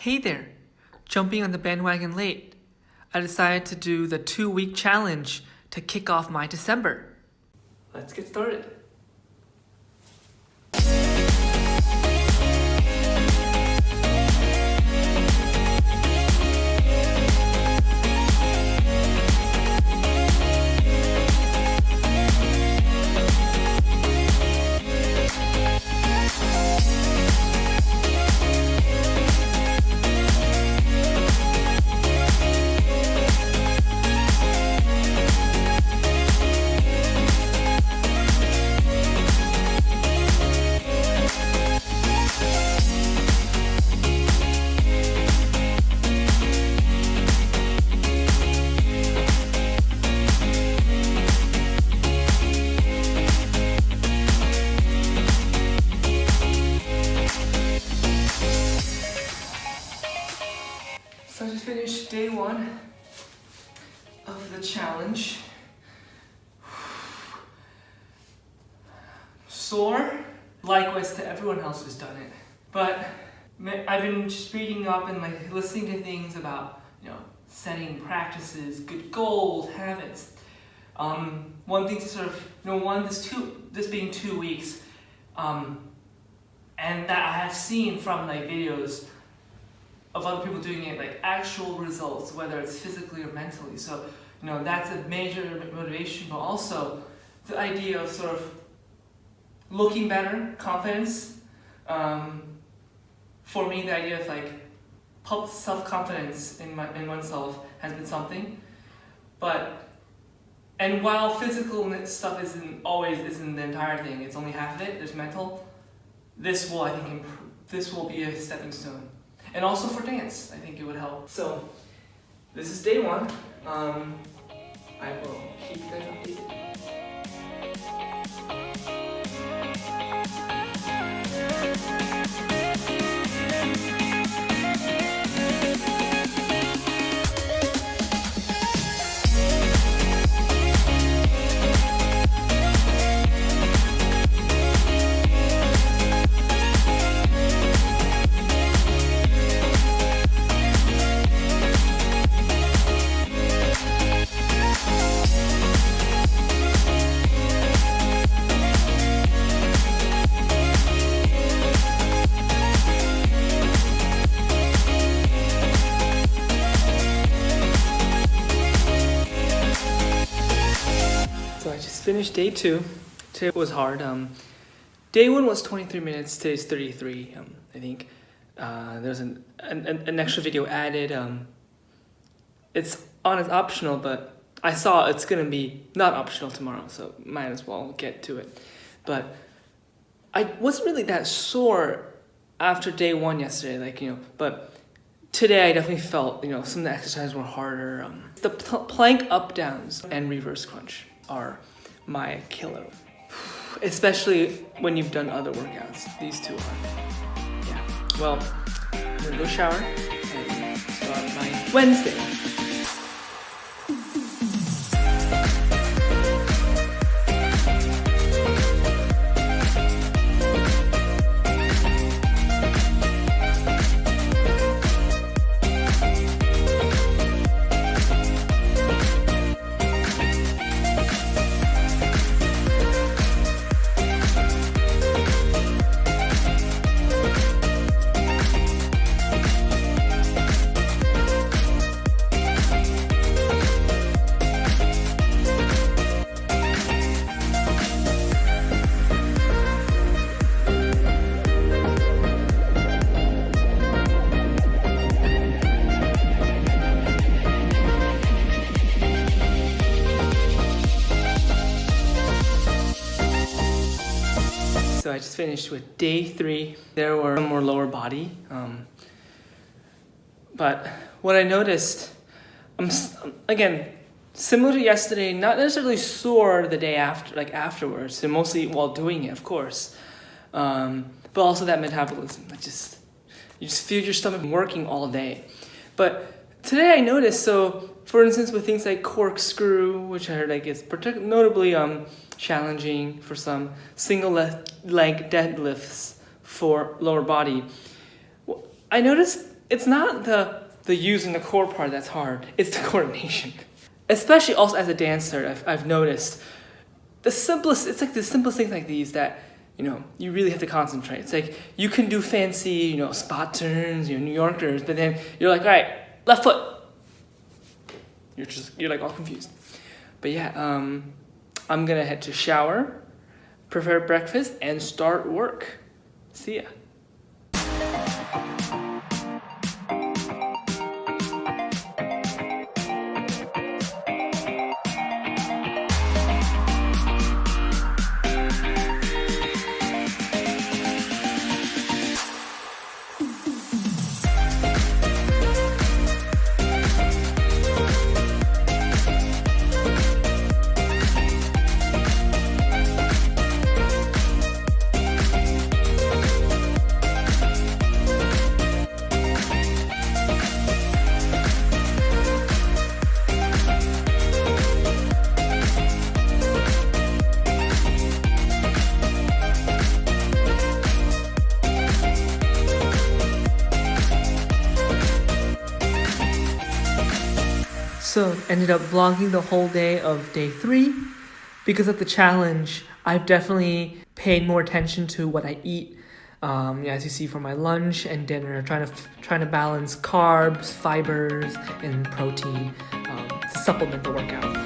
Hey there! Jumping on the bandwagon late. I decided to do the 2-week challenge to kick off my December. Let's get started. So I just finished day 1 of the challenge. Sore, likewise to everyone else who's done it. But I've been just reading up and listening to things about setting practices, good goals, habits. One thing to sort of this being 2 weeks, and that I have seen from videos of other people doing it, actual results, whether it's physically or mentally. So, that's a major motivation, but also the idea of sort of looking better, confidence. For me, the idea of self-confidence in oneself has been something. And while physical stuff isn't the entire thing, it's only half of it, there's mental, this will, I think, this will be a stepping stone. And also for dance, I think it would help. So, this is day 1. I will keep you guys updated. So I just finished day 2. Today was hard. Day 1 was 23 minutes. Today's 33. I think there's an extra video added. It's optional, but I saw it's gonna be not optional tomorrow, so might as well get to it. But I wasn't really that sore after day 1 yesterday, but today I definitely felt, some of the exercises were harder. The plank up downs and reverse crunch are my killer, especially when you've done other workouts. These two are. Yeah. Well, I'm gonna go shower and start my Wednesday. So I just finished with day 3. There were more lower body. But what I noticed, again, similar to yesterday, not necessarily sore the day after, afterwards, and mostly while doing it, of course. But also that metabolism, you just feel your stomach working all day. But today I noticed, so for instance, with things like corkscrew, which I heard is notably challenging for some, single leg deadlifts for lower body, I noticed it's not the using the core part that's hard, it's the coordination. Especially also as a dancer, I've noticed it's like the simplest things like these that, you know, you really have to concentrate. It's like you can do fancy, you know, spot turns, you know, New Yorkers, but then you're like, all right, left foot. You're like all confused. But yeah, I'm gonna head to shower, prepare breakfast, and start work. See ya. So ended up vlogging the whole day of day 3. Because of the challenge, I've definitely paid more attention to what I eat. As you see for my lunch and dinner, trying to balance carbs, fibers, and protein to supplement the workout.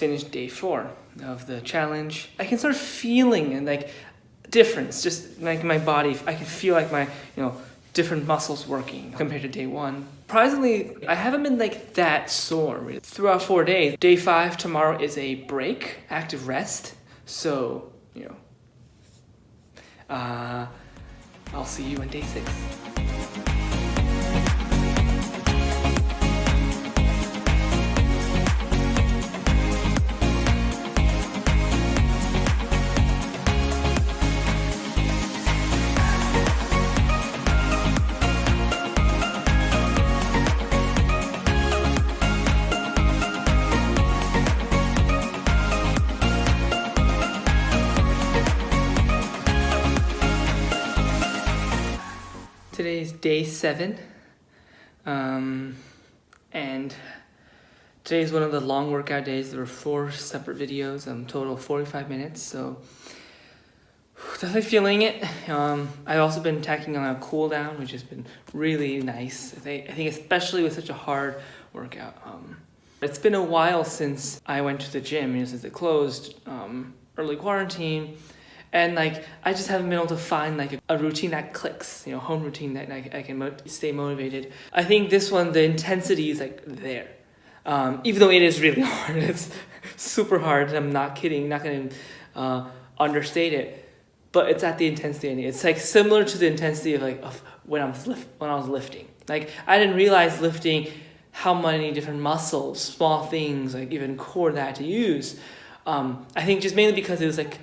Finished day 4 of the challenge. I can start feeling and like difference, just like my body. I can feel like my, you know, different muscles working compared to day 1. Surprisingly, I haven't been like that sore really throughout 4 days. Day 5 tomorrow is a break, active rest. So, you know, I'll see you on day 6. Today's day 7, and today's one of the long workout days. There were 4 separate videos, total 45 minutes, so definitely feeling it. I've also been tacking on a cool down, which has been really nice. I think especially with such a hard workout. It's been a while since I went to the gym, you know, since it closed, early quarantine. And like, I just haven't been able to find like a routine that clicks, you know, home routine that I can stay motivated. I think this one, the intensity is like there. Even though it is really hard, it's super hard, and I'm not kidding, not gonna understate it. But it's at the intensity I need. It's like similar to the intensity of when I was lifting. Like, I didn't realize lifting how many different muscles, small things, like even core that I had to use. I think just mainly because it was like,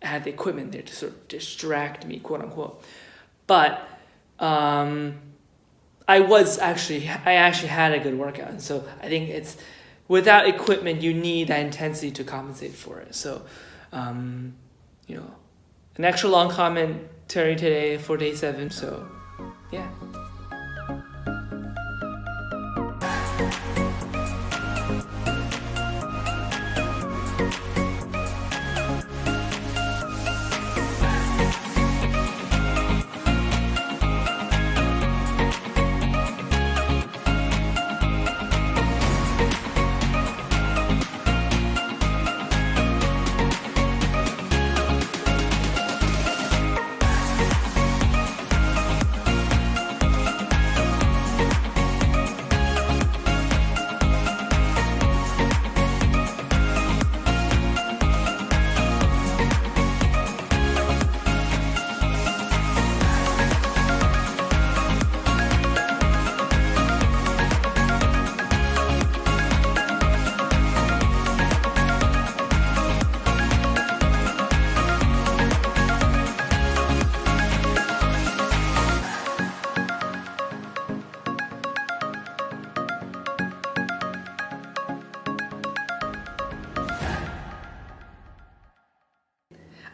I had the equipment there to sort of distract me, quote unquote. But I actually had a good workout. And so I think it's, without equipment, you need that intensity to compensate for it. So, you know, an extra long commentary today for day 7. So, yeah.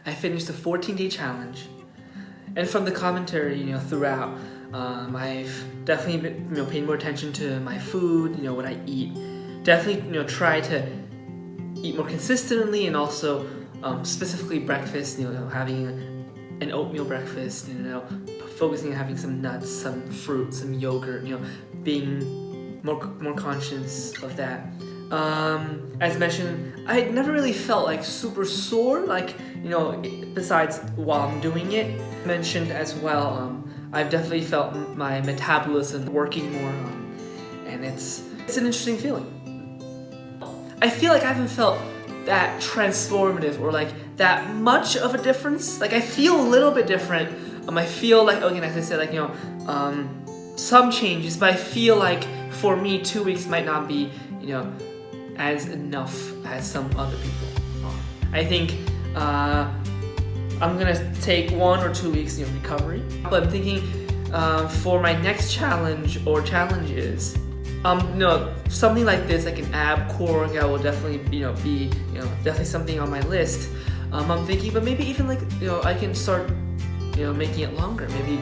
I finished the 14-day challenge. And from the commentary, throughout, I've definitely been, paying more attention to my food, what I eat. Definitely, try to eat more consistently, and also specifically breakfast, having an oatmeal breakfast, focusing on having some nuts, some fruit, some yogurt, being more conscious of that. As mentioned, I had never really felt like super sore, besides while I'm doing it. Mentioned as well, I've definitely felt my metabolism working more, and it's an interesting feeling. I feel like I haven't felt that transformative or like that much of a difference. Like I feel a little bit different. I feel like, again, as I said, some changes, but I feel like for me 2 weeks might not be, as enough as some other people. I think I'm gonna take 1 or 2 weeks, recovery. But I'm thinking for my next challenge or challenges, something like this, like an ab core workout, will definitely, be, definitely something on my list. I'm thinking, but maybe even I can start, making it longer. Maybe,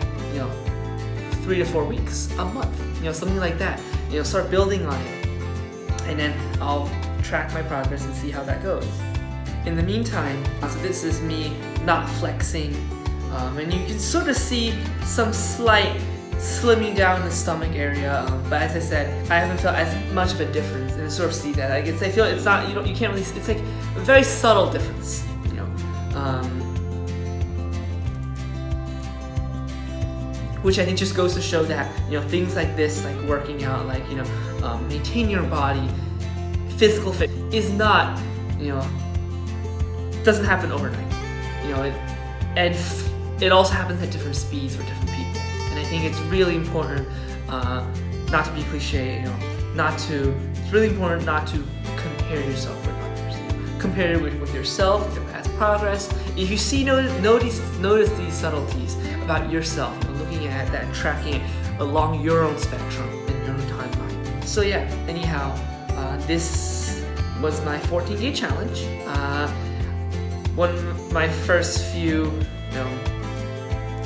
3 to 4 weeks, a month, something like that. Start building on it, and then I'll track my progress and see how that goes. In the meantime, so this is me not flexing, and you can sort of see some slight slimming down in the stomach area, but as I said, I haven't felt as much of a difference, and I sort of see that. I feel it's not, you can't really, it's like a very subtle difference, which I think just goes to show that, things like this, like working out, maintain your body, physical fit is not, doesn't happen overnight, and it also happens at different speeds for different people. And I think it's really important, not to be cliche, it's really important not to compare yourself with others. Compare it with yourself, with your past progress. If you notice these subtleties about yourself, looking at that, tracking it along your own spectrum and your own timeline. So yeah, anyhow, this was my 14-day challenge. One of my first few,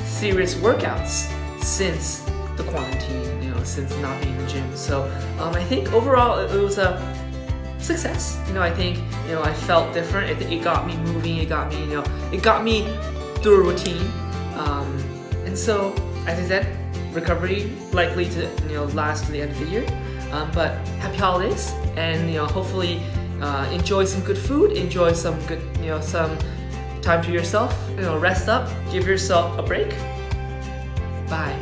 serious workouts since the quarantine, since not being in the gym. So I think overall it was a success. I think, I felt different. It got me moving. It got me through a routine. And so, as I said, recovery likely to last to the end of the year. But happy holidays, and hopefully enjoy some good food. Enjoy some good some time to yourself. Rest up. Give yourself a break. Bye.